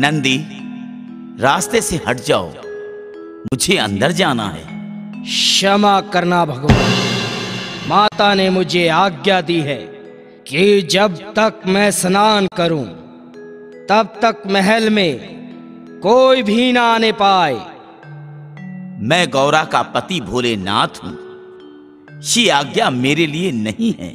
नंदी, रास्ते से हट जाओ, मुझे अंदर जाना है। क्षमा करना भगवान, माता ने मुझे आज्ञा दी है कि जब तक मैं स्नान करूं तब तक महल में कोई भी ना आने पाए। मैं गौरा का पति भोलेनाथ हूं, ये आज्ञा मेरे लिए नहीं है।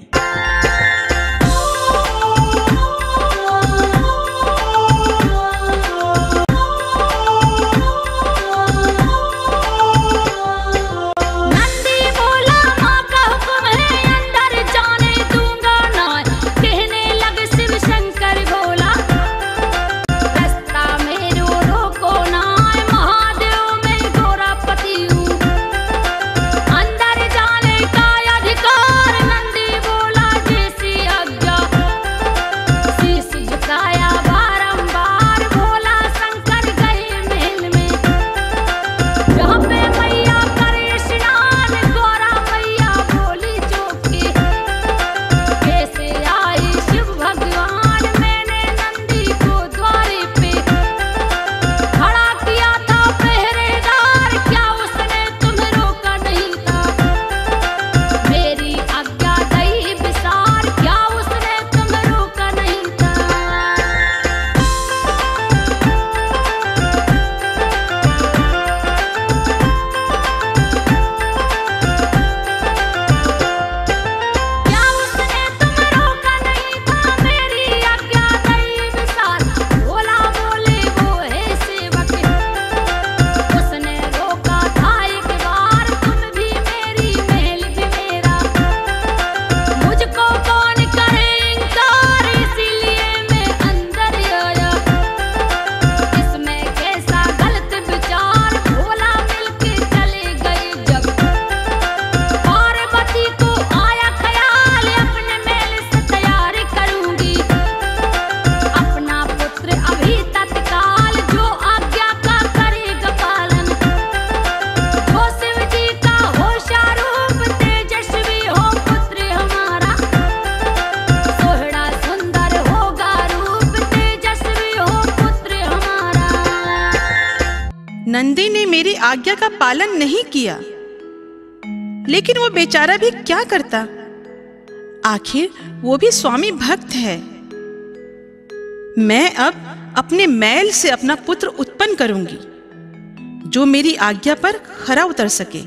नंदी ने मेरी आज्ञा का पालन नहीं किया, लेकिन वो बेचारा भी क्या करता, आखिर वो भी स्वामी भक्त है। मैं अब अपने मैल से अपना पुत्र उत्पन्न करूंगी जो मेरी आज्ञा पर खरा उतर सके।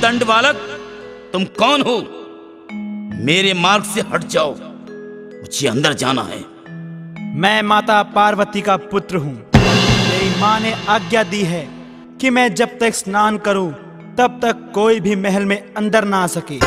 दंड बालक, तुम कौन हो? मेरे मार्ग से हट जाओ, मुझे अंदर जाना है। मैं माता पार्वती का पुत्र हूँ। मेरी माँ ने आज्ञा दी है कि मैं जब तक स्नान करूं तब तक कोई भी महल में अंदर ना आ सके।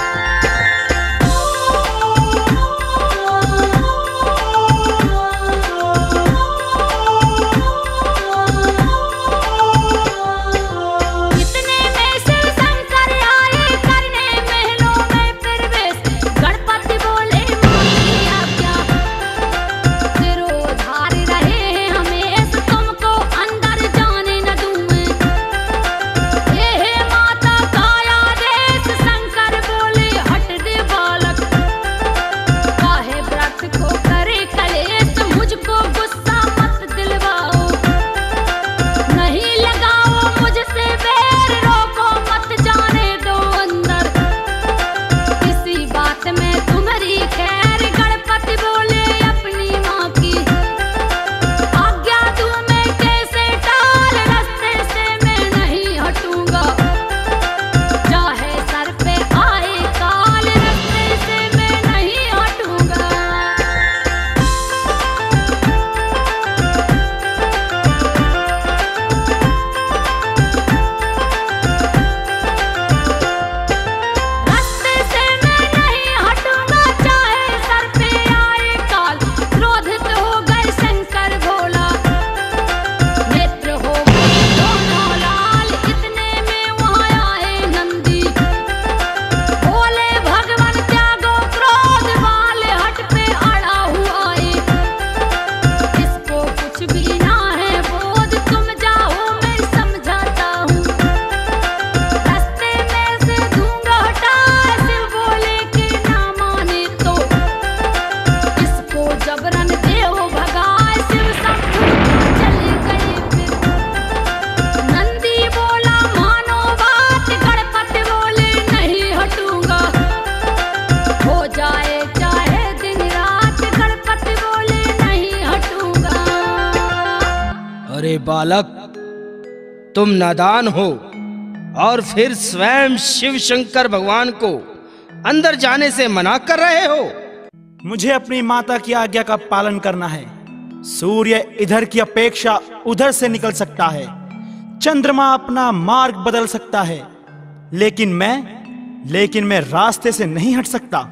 अरे बालक, तुम नादान हो और फिर स्वयं शिव शंकर भगवान को अंदर जाने से मना कर रहे हो। मुझे अपनी माता की आज्ञा का पालन करना है। सूर्य इधर की अपेक्षा उधर से निकल सकता है, चंद्रमा अपना मार्ग बदल सकता है, लेकिन मैं रास्ते से नहीं हट सकता।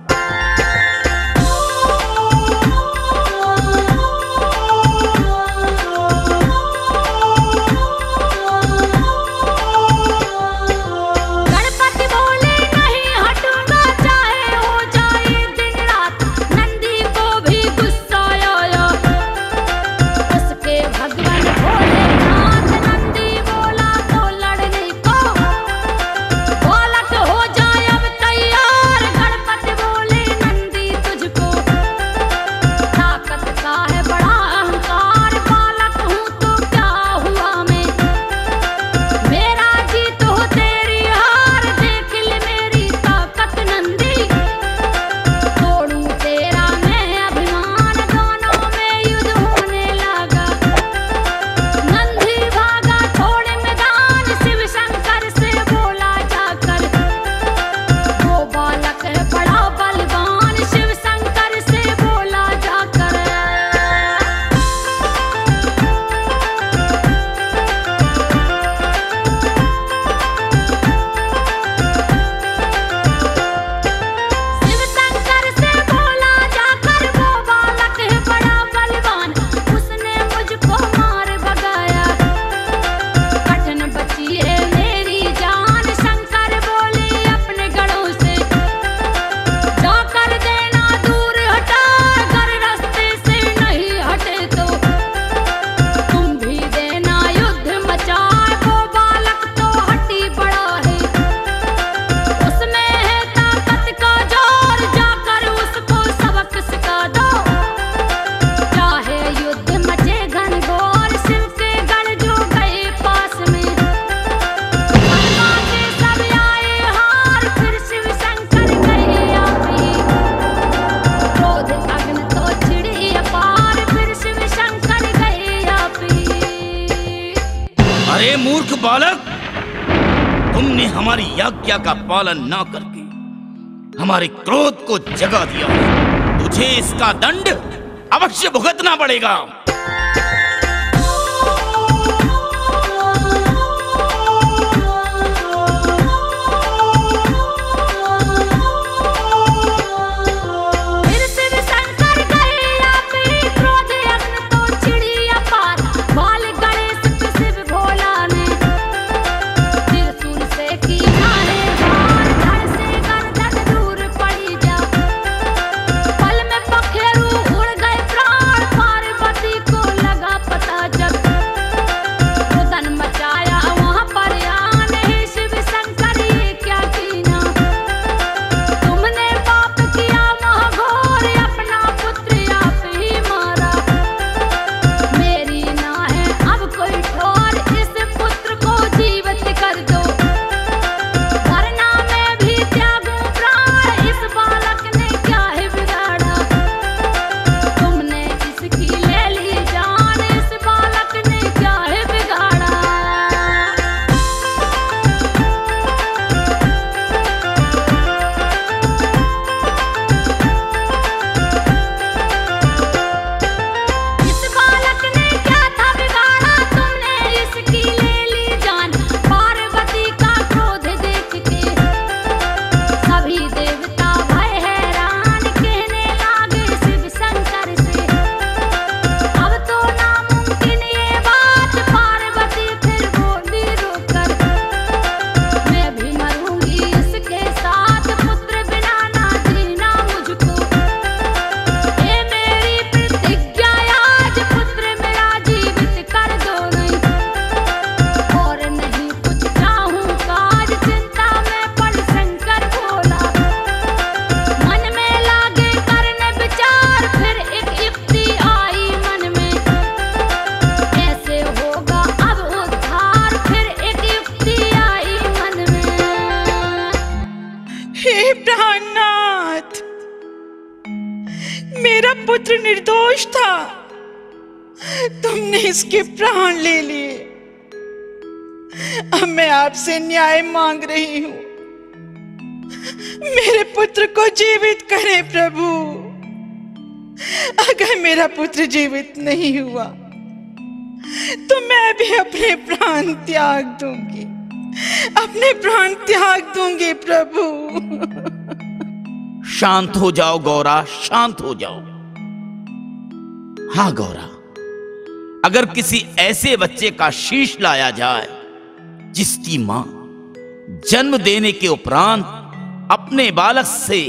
मूर्ख बालक, तुमने हमारी आज्ञा का पालन ना करके हमारे क्रोध को जगा दिया। तुझे इसका दंड अवश्य भुगतना पड़ेगा। मेरा पुत्र निर्दोष था, तुमने इसके प्राण ले लिए। अब मैं आपसे न्याय मांग रही हूं, मेरे पुत्र को जीवित करें प्रभु। अगर मेरा पुत्र जीवित नहीं हुआ तो मैं भी अपने प्राण त्याग दूंगी, अपने प्राण त्याग दूंगी प्रभु। शांत हो जाओ गौरा, शांत हो जाओ। हाँ गौरा, अगर किसी ऐसे बच्चे का शीश लाया जाए जिसकी मां जन्म देने के उपरांत अपने बालक से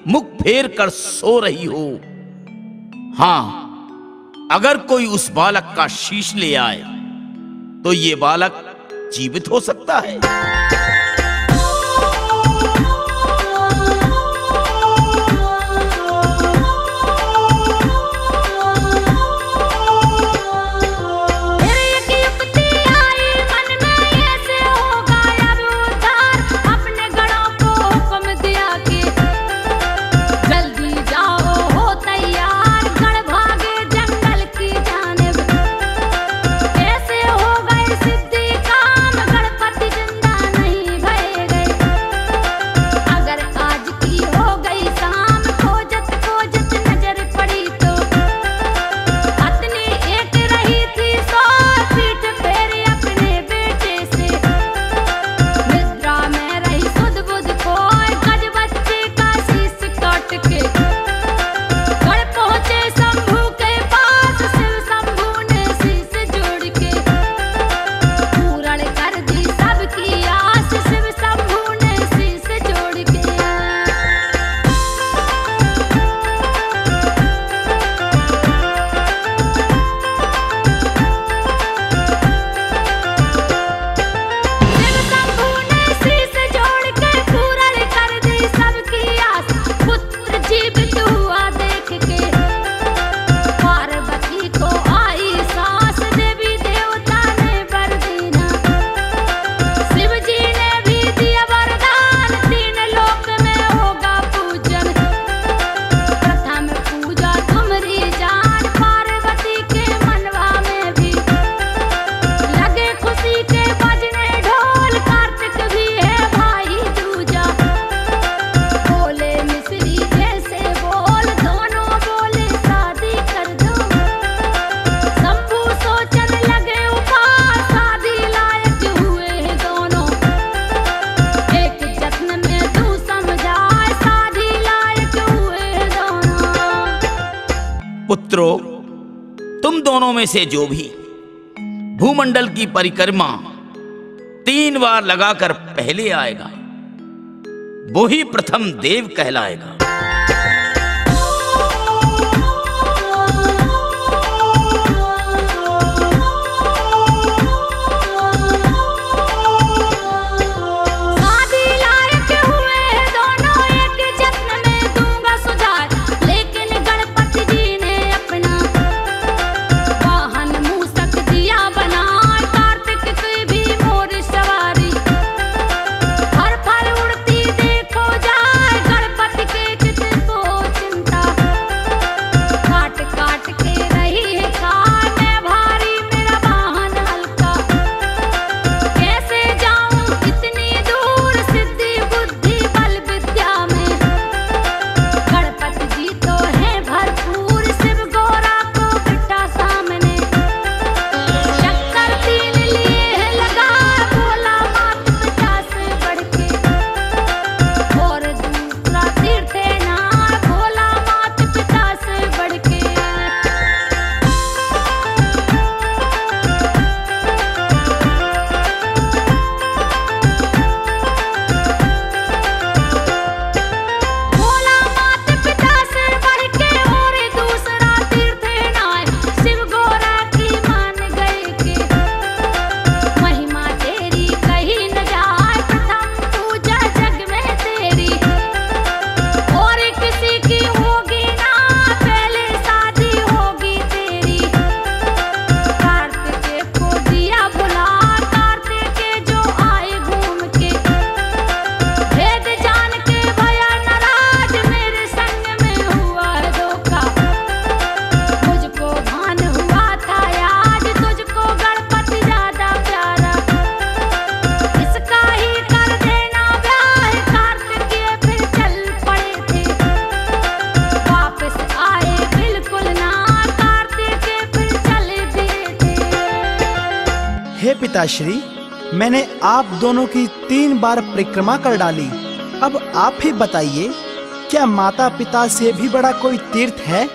मुख फेर कर सो रही हो, हाँ, अगर कोई उस बालक का शीश ले आए तो ये बालक जीवित हो सकता है। पुत्रों, तुम दोनों में से जो भी भूमंडल की परिक्रमा 3 बार लगाकर पहले आएगा, वो ही प्रथम देव कहलाएगा। हे पिताश्री, मैंने आप दोनों की 3 बार परिक्रमा कर डाली। अब आप ही बताइए, क्या माता पिता से भी बड़ा कोई तीर्थ है?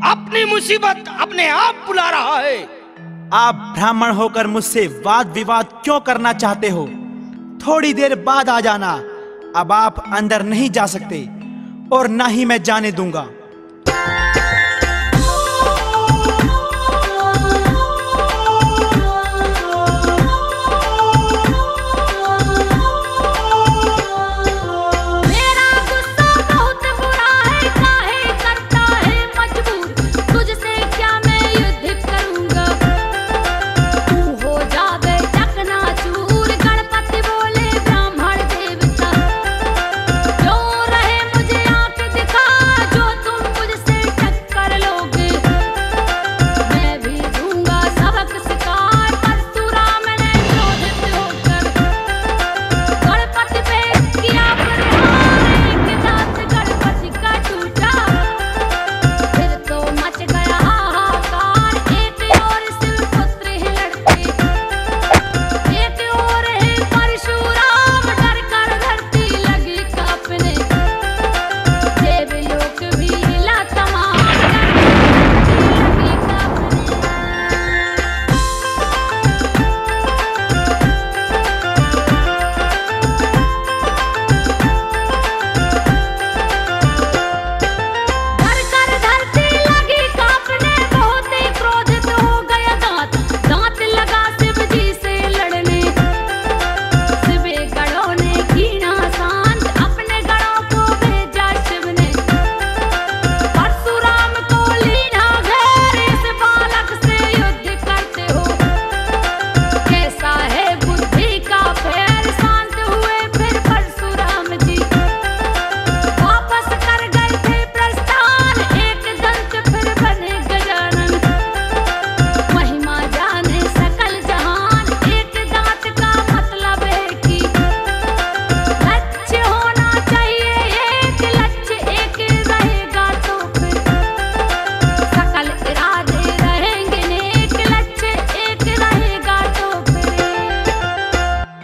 अपनी मुसीबत अपने आप बुला रहा है। आप ब्राह्मण होकर मुझसे वाद विवाद क्यों करना चाहते हो? थोड़ी देर बाद आ जाना। अब आप अंदर नहीं जा सकते और ना ही मैं जाने दूंगा।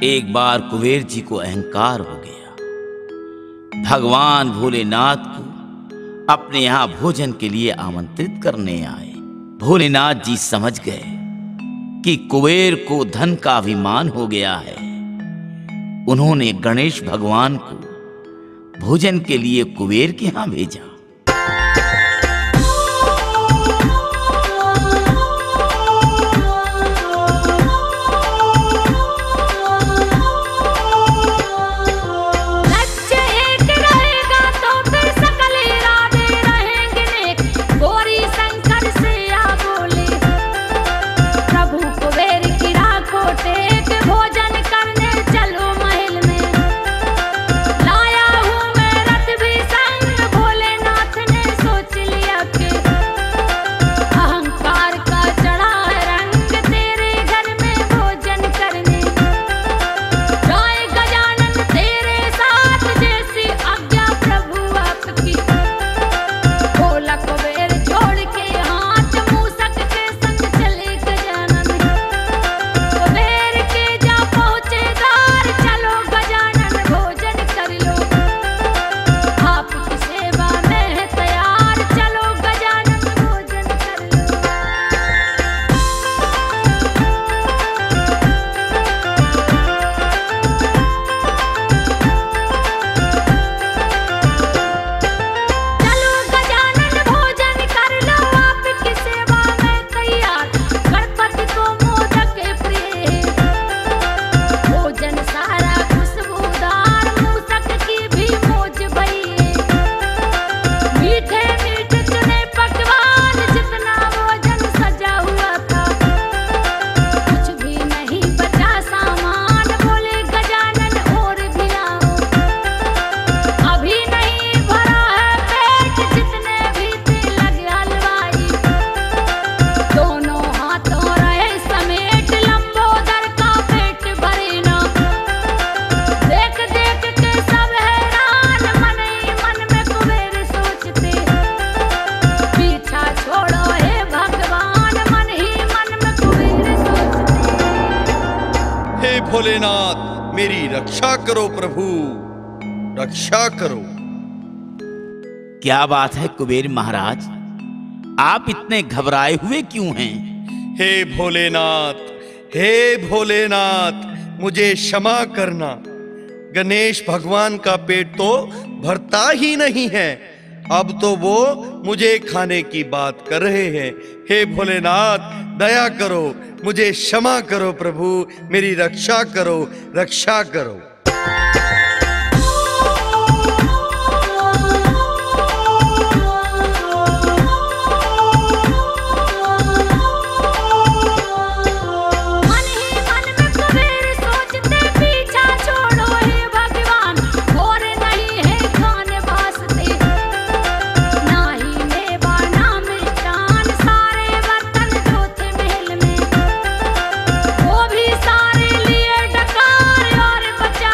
एक बार कुबेर जी को अहंकार हो गया। भगवान भोलेनाथ को अपने यहां भोजन के लिए आमंत्रित करने आए। भोलेनाथ जी समझ गए कि कुबेर को धन का अभिमान हो गया है। उन्होंने गणेश भगवान को भोजन के लिए कुबेर के यहां भेजा। भोलेनाथ मेरी रक्षा करो प्रभु, रक्षा करो। क्या बात है कुबेर महाराज, आप इतने घबराए हुए क्यों हैं? हे भोलेनाथ, हे भोलेनाथ, मुझे क्षमा करना। गणेश भगवान का पेट तो भरता ही नहीं है, अब तो वो मुझे खाने की बात कर रहे हैं। हे भोलेनाथ दया करो, मुझे क्षमा करो प्रभु, मेरी रक्षा करो, रक्षा करो। वो भी सारे लिए डकार और बचा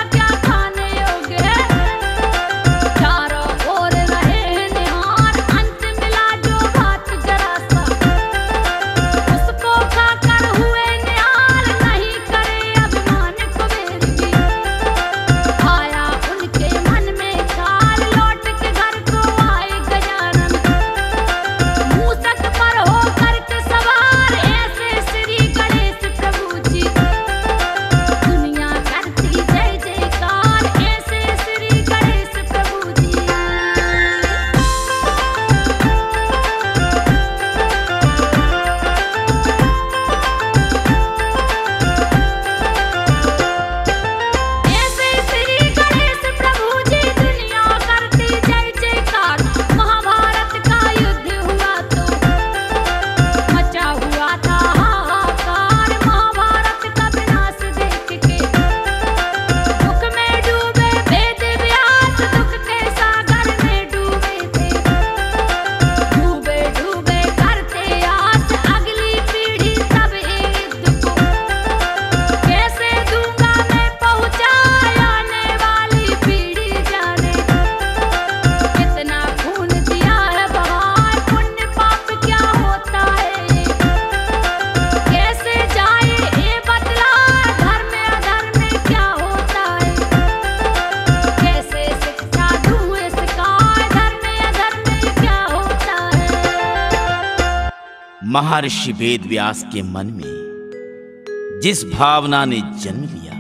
महर्षि वेदव्यास के मन में जिस भावना ने जन्म लिया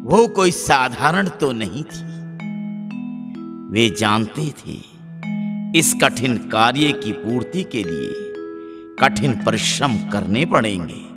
वो कोई साधारण तो नहीं थी। वे जानते थे इस कठिन कार्य की पूर्ति के लिए कठिन परिश्रम करने पड़ेंगे।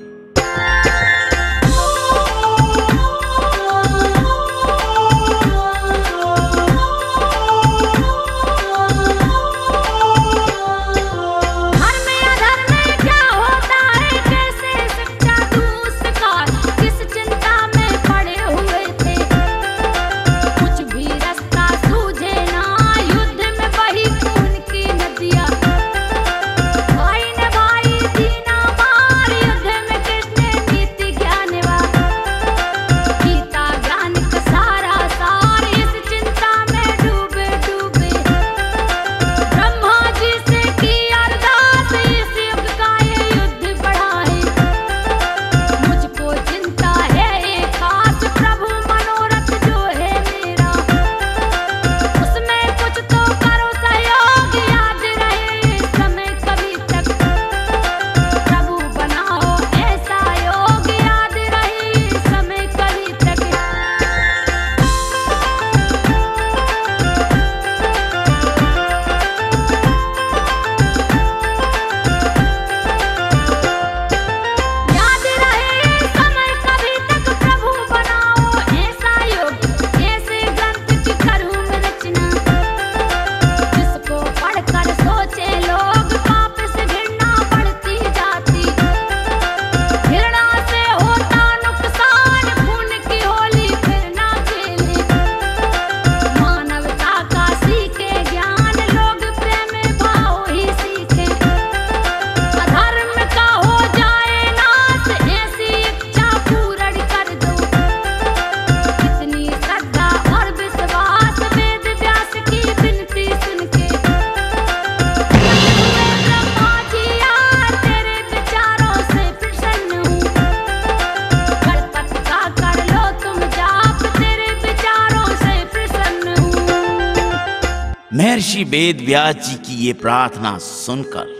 महर्षि वेदव्यास जी की ये प्रार्थना सुनकर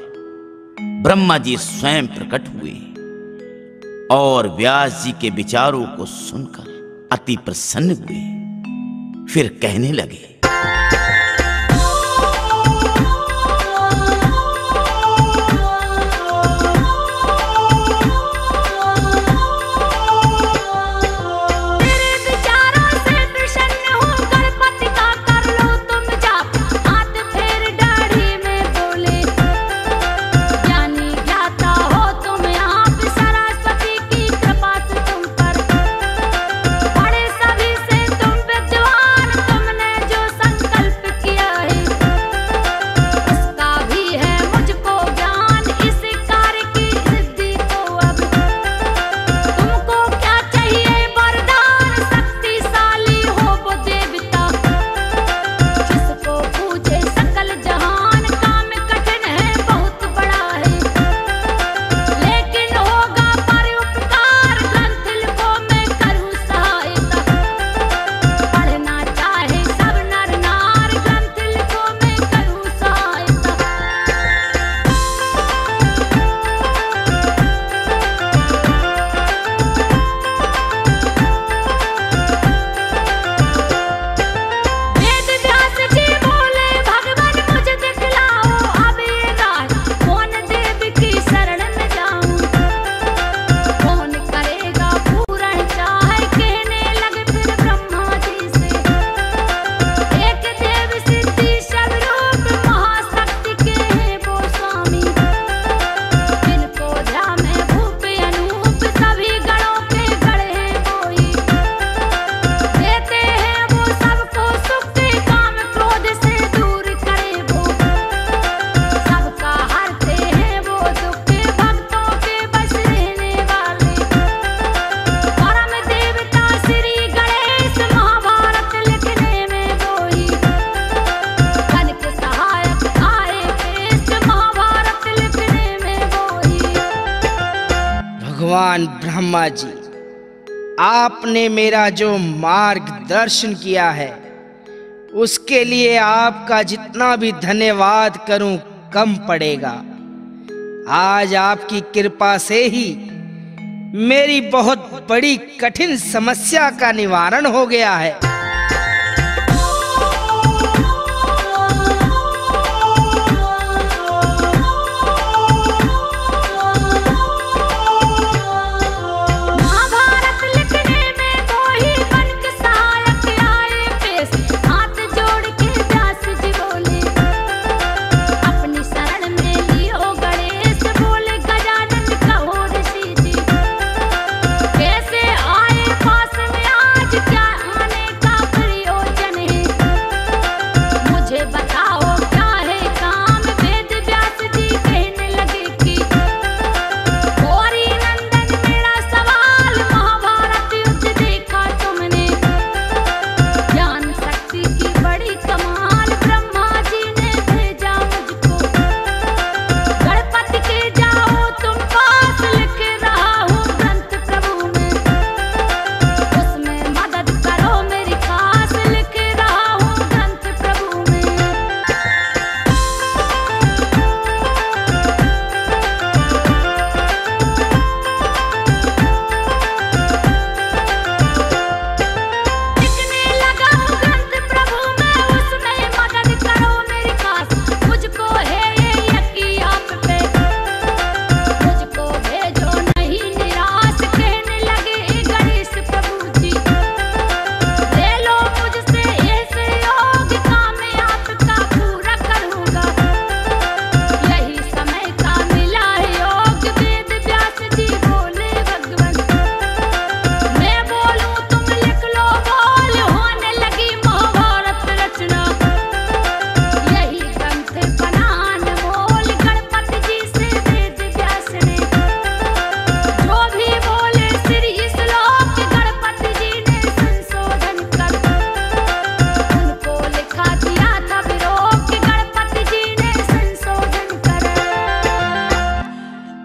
ब्रह्मा जी स्वयं प्रकट हुए और व्यास जी के विचारों को सुनकर अति प्रसन्न हुए। फिर कहने लगे, भगवान ब्रह्मा जी, आपने मेरा जो मार्गदर्शन किया है उसके लिए आपका जितना भी धन्यवाद करूं कम पड़ेगा। आज आपकी कृपा से ही मेरी बहुत बड़ी कठिन समस्या का निवारण हो गया है।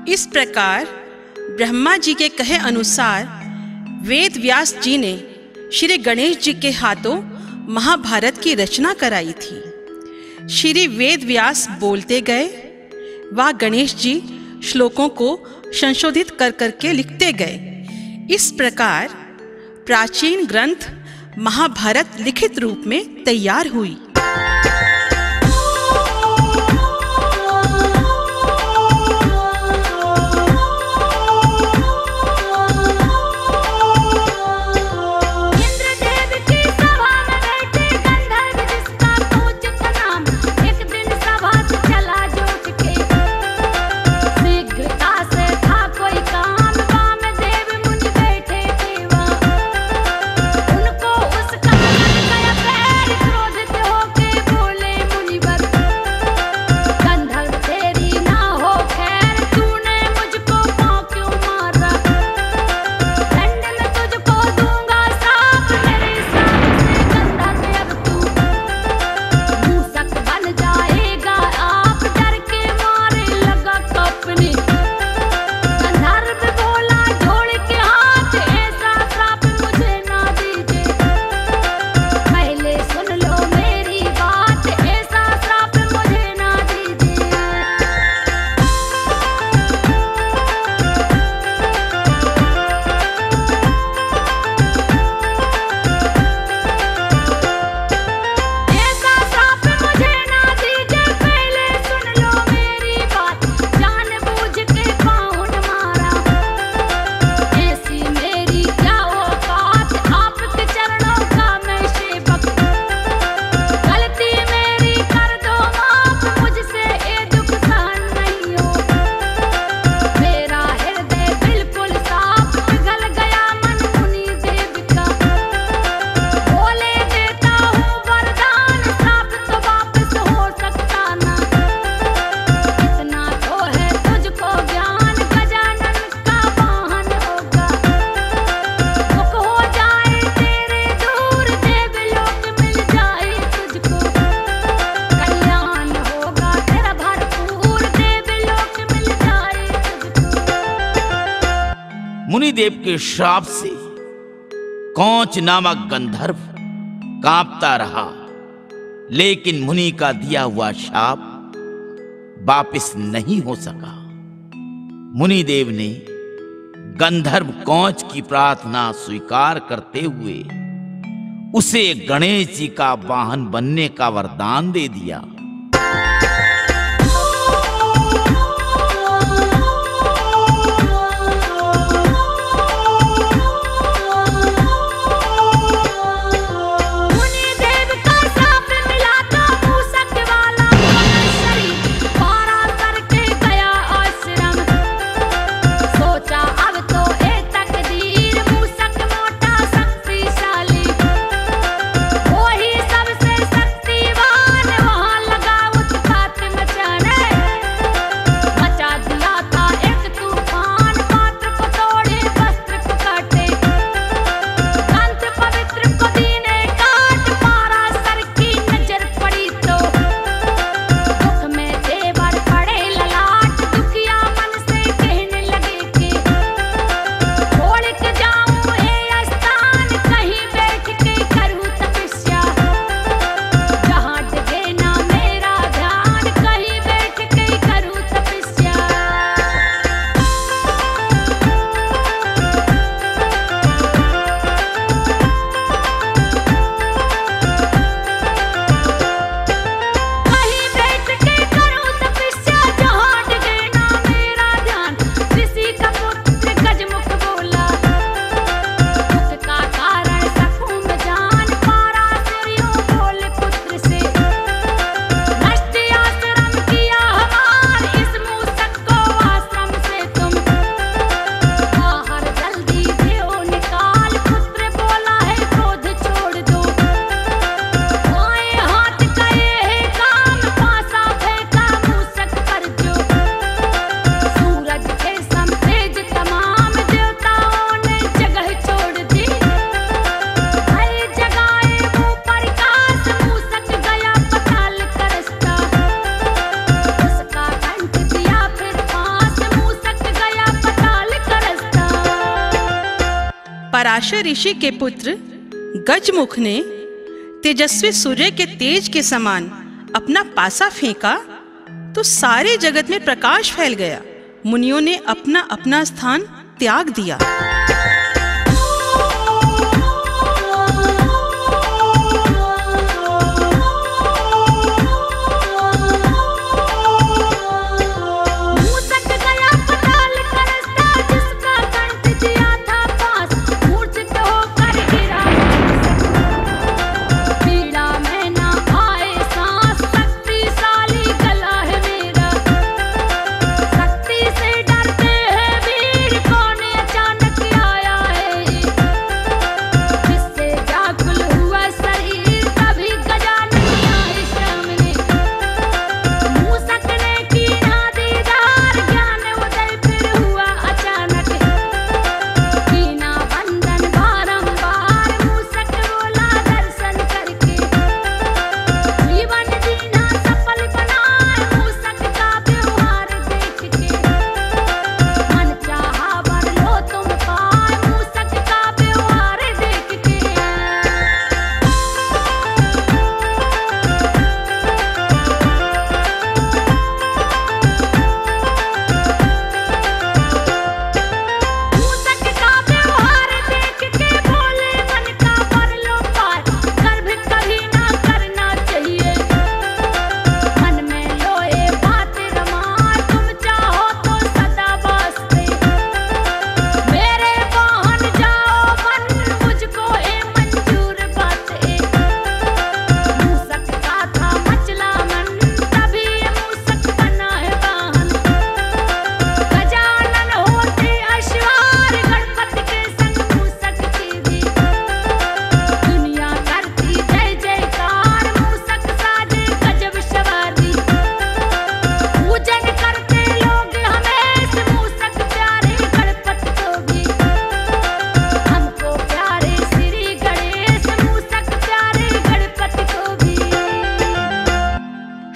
इस प्रकार ब्रह्मा जी के कहे अनुसार वेद व्यास जी ने श्री गणेश जी के हाथों महाभारत की रचना कराई थी। श्री वेद व्यास बोलते गए, वह गणेश जी श्लोकों को संशोधित कर करके लिखते गए। इस प्रकार प्राचीन ग्रंथ महाभारत लिखित रूप में तैयार हुई। मुनिदेव के श्राप से कौच नामक गंधर्व कांपता रहा, लेकिन मुनि का दिया हुआ शाप वापस नहीं हो सका। मुनिदेव ने गंधर्व कौच की प्रार्थना स्वीकार करते हुए उसे गणेश जी का वाहन बनने का वरदान दे दिया। पराशर ऋषि के पुत्र गजमुख ने तेजस्वी सूर्य के तेज के समान अपना पासा फेंका तो सारे जगत में प्रकाश फैल गया। मुनियों ने अपना अपना स्थान त्याग दिया।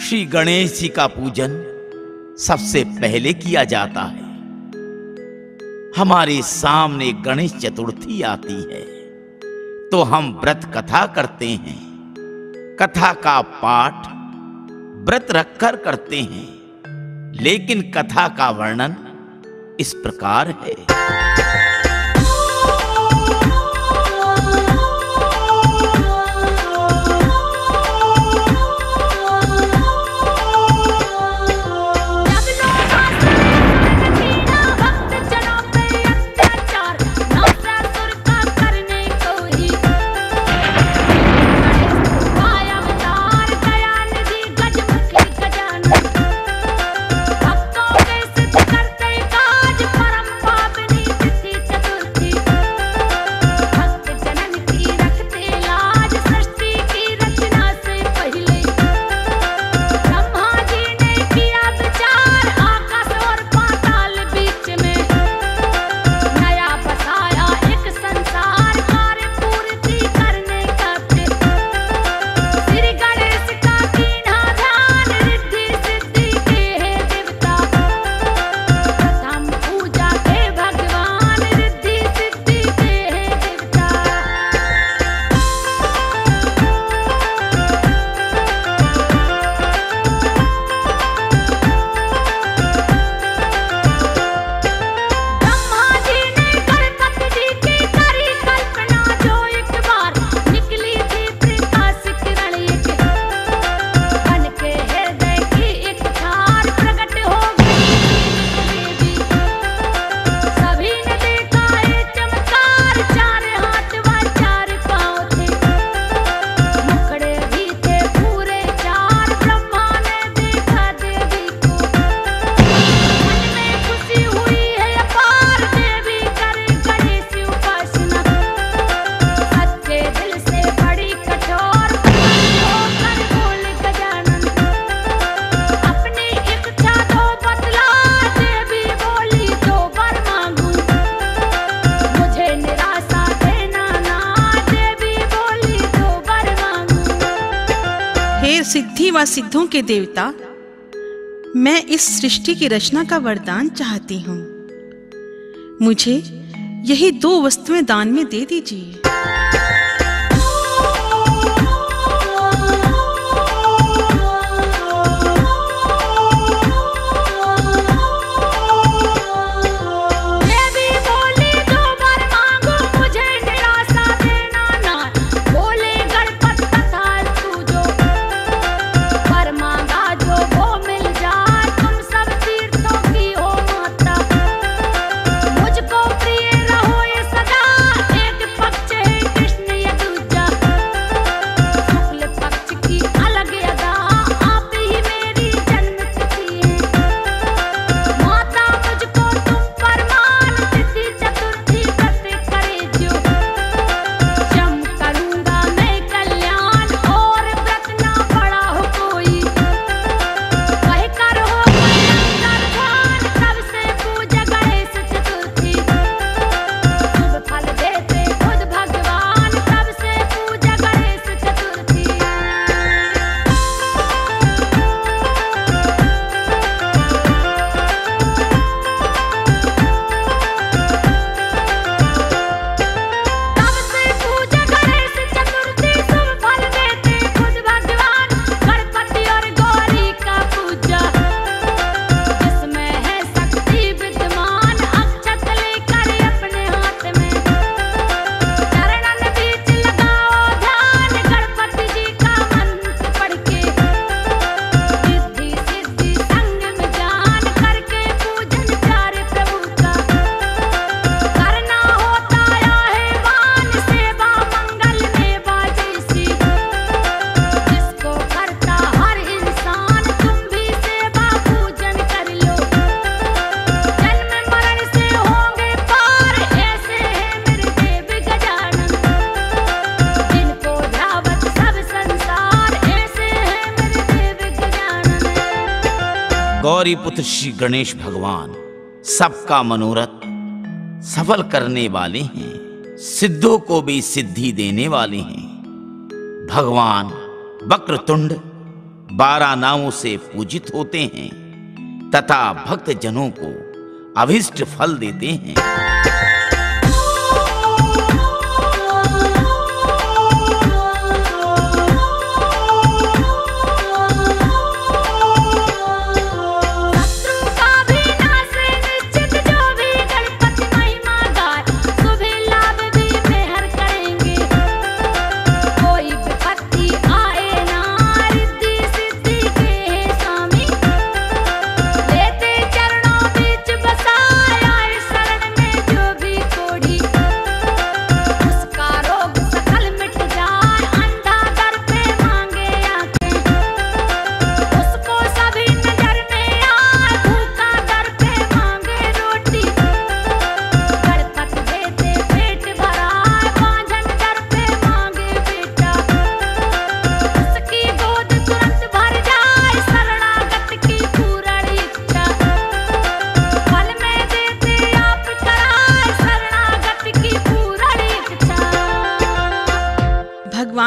श्री गणेश जी का पूजन सबसे पहले किया जाता है। हमारे सामने गणेश चतुर्थी आती है तो हम व्रत कथा करते हैं। कथा का पाठ व्रत रखकर करते हैं, लेकिन कथा का वर्णन इस प्रकार है। सिद्धि व सिद्धों के देवता, मैं इस सृष्टि की रचना का वरदान चाहती हूँ। मुझे यही 2 वस्तुएं दान में दे दीजिए। गौरी पुत्र श्री गणेश भगवान सबका मनोरथ सफल करने वाले हैं, सिद्धों को भी सिद्धि देने वाले हैं। भगवान वक्रतुंड 12 नामों से पूजित होते हैं तथा भक्त जनों को अभिष्ट फल देते हैं। शत्रु का भी नाश निश्चित जो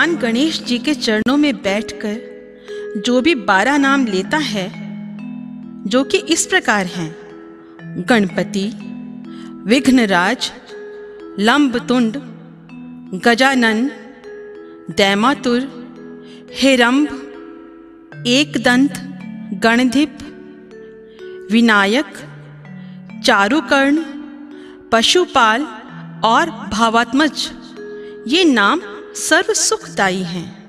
भगवान गणेश जी के चरणों में बैठकर जो भी 12 नाम लेता है, जो कि इस प्रकार हैं: गणपति, विघ्नराज, लंबतुंड, गजानन, दैमातुर, हिरंब, एकदंत, गणधिप, विनायक, चारुकर्ण, पशुपाल और भावात्मज, ये नाम सर्व सुखदायी हैं।